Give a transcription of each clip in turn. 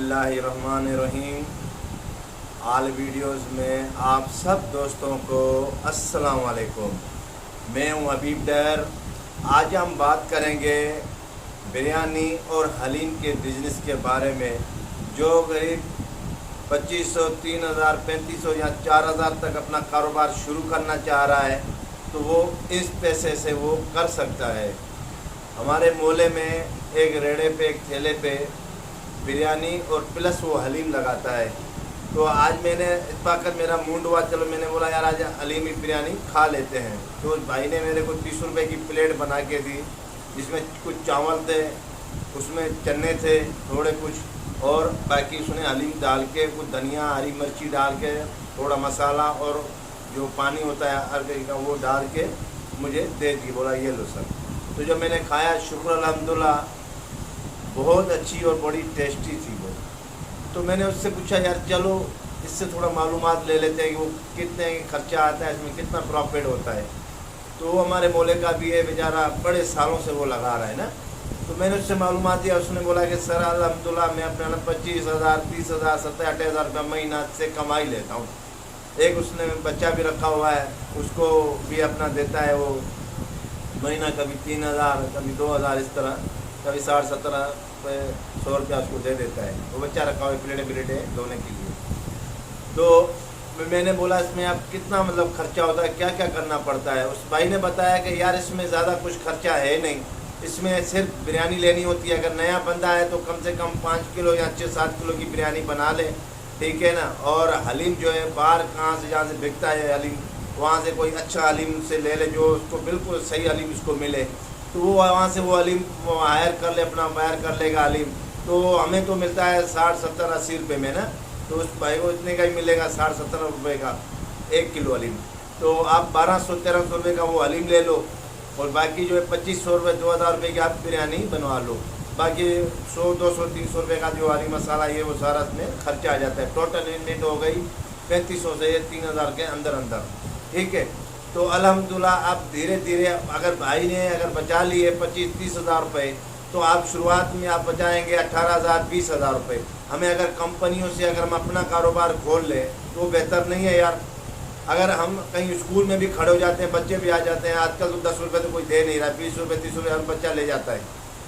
बिस्मिल्लाहिर्रहमानिर्रहीम। आल वीडियोज़ में आप सब दोस्तों को अस्सलाम वालेकुम। मैं हूँ हबीब डर। आज हम बात करेंगे बिरयानी और हलीम के बिज़नेस के बारे में। जो करीब 2500, 3000, 3500 या 4000 तक अपना कारोबार शुरू करना चाह रहा है तो वो इस पैसे से वो कर सकता है। हमारे मोहल्ले में एक रेड़े पे, एक ठेले पे बिरयानी और प्लस वो हलीम लगाता है। तो आज मैंने इत्तेफाकन मेरा मूड हुआ, चलो मैंने बोला यार आज हलीमी बिरयानी खा लेते हैं। तो उस भाई ने मेरे को 30 रुपये की प्लेट बना के दी, जिसमें कुछ चावल थे, उसमें चने थे थोड़े कुछ, और बाकी उसने हलीम डाल के, कुछ धनिया, हरी मिर्ची डाल के, थोड़ा मसाला और जो पानी होता है अरबी का वो डाल के मुझे दे दी। बोला ये लो सर। तो जब मैंने खाया, शुक्र अल्हम्दुलिल्लाह, बहुत अच्छी और बड़ी टेस्टी थी वो। तो मैंने उससे पूछा यार चलो इससे थोड़ा मालूमात ले लेते हैं कि वो कितने खर्चा आता है, इसमें कितना प्रॉफिट होता है। तो वो हमारे मोहल्ले का भी है बेचारा, बड़े सालों से वो लगा रहा है ना। तो मैंने उससे मालूमात दिया। उसने बोला कि सर अल्हम्दुलिल्लाह मैं अपना 25,000, 30,000, 27,000 रुपये महीना से कमा ही लेता हूँ। एक उसने बच्चा भी रखा हुआ है, उसको भी अपना देता है वो महीना, कभी 3,000, कभी 2,000, इस तरह, कभी 60-70 रुपये, 100 रुपया उसको दे देता है। वो बच्चा रखा हुआ है प्लेटें धोने के लिए। तो मैंने बोला इसमें आप कितना मतलब खर्चा होता है, क्या क्या करना पड़ता है। उस भाई ने बताया कि यार इसमें ज़्यादा कुछ खर्चा है नहीं, इसमें सिर्फ बिरयानी लेनी होती है। अगर नया बंदा है तो कम से कम 5 किलो या 6-7 किलो की बिरयानी बना ले, ठीक है ना। और हलीम जो है बाहर कहाँ से, जहाँ से बिकता है हलीम, वहाँ से कोई अच्छा हलीम से ले ले जो उसको बिल्कुल सही हलीम उसको मिले। तो वो वहाँ से वो हलीम हायर कर ले, अपना हायर कर लेगा हलीम। तो हमें तो मिलता है 60, 70, 80 रुपये में ना। तो उस भाई को इतने का ही मिलेगा, 60-70 रुपये का 1 किलो हलीम। तो आप 1200-1300 रुपये का वो हलीम ले लो, और बाकी जो है 2500 रुपये, 2000 रुपये की आप बिरयानी बनवा लो। बाकी 100, 200, 300 रुपये का जो हरी मसाला ये वो सारा इसमें खर्चा आ जाता है। टोटल इन्वेस्ट हो गई 3500 से 3000 के अंदर, ठीक है। तो अल्हम्दुलिल्लाह आप धीरे धीरे, अगर भाई ने अगर बचा लिए 25-30 हज़ार रुपये, तो आप शुरुआत में आप बचाएंगे 18,000, 20,000 रुपये। हमें अगर कंपनियों से अगर हम अपना कारोबार खोल लें तो बेहतर नहीं है यार। अगर हम कहीं स्कूल में भी खड़े हो जाते हैं, बच्चे भी आ जाते हैं, आजकल तो 10 रुपये तो कोई दे नहीं रहा, 20 रुपये, 30 रुपये हर बच्चा ले जाता है।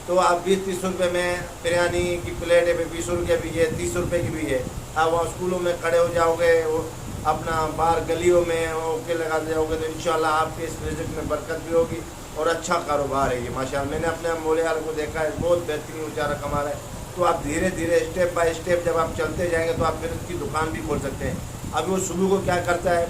तो आप 20-30 रुपये में बिरयानी की प्लेट है, 20 रुपये भी है, 30 रुपये की भी है। आप वहाँ स्कूलों में खड़े हो जाओगे, वो अपना बाहर गलियों में ओके लगा जाओगे, तो इंशाल्लाह आपके इस रिज़्क़ में बरकत भी होगी और अच्छा कारोबार है ये माशाअल्लाह। मैंने अपने मोहल्ले वाले को देखा है, बहुत बेहतरीन बेचारा कमा रहा है। तो आप धीरे धीरे स्टेप बाय स्टेप जब आप चलते जाएंगे तो आप फिर उसकी दुकान भी खोल सकते हैं। अभी वो सुबह को क्या करता है,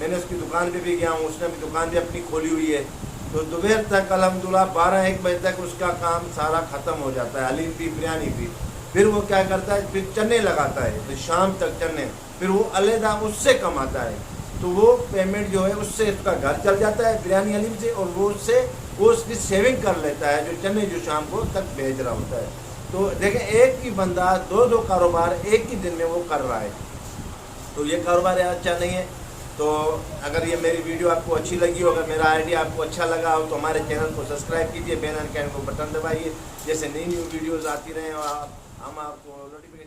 मैंने उसकी दुकान पर भी गया हूँ, उसने भी दुकान भी अपनी खोली हुई है। तो दोपहर तक अल्हम्दुलिल्लाह 12-1 बजे तक उसका काम सारा ख़त्म हो जाता है, हलीम भी बिरयानी भी। फिर वो क्या करता है, फिर चने लगाता है, तो शाम तक चने, फिर वो अलहदा उससे कमाता है। तो वो पेमेंट जो है उससे उसका घर चल जाता है बिरयानी हलीम से, और वो उससे वो उसकी सेविंग कर लेता है, जो चने जो शाम को तक भेज रहा होता है। तो देखें, एक ही बंदा 2-2 कारोबार एक ही दिन में वो कर रहा है, तो ये कारोबार अच्छा नहीं है। तो अगर ये मेरी वीडियो आपको अच्छी लगी हो, अगर मेरा आइडिया आपको अच्छा लगा हो, तो हमारे चैनल को सब्सक्राइब कीजिए, बेल आइकन को बटन दबाइए, जैसे नई वीडियोज़ आती रहें और हम आपको नोटिफिकेशन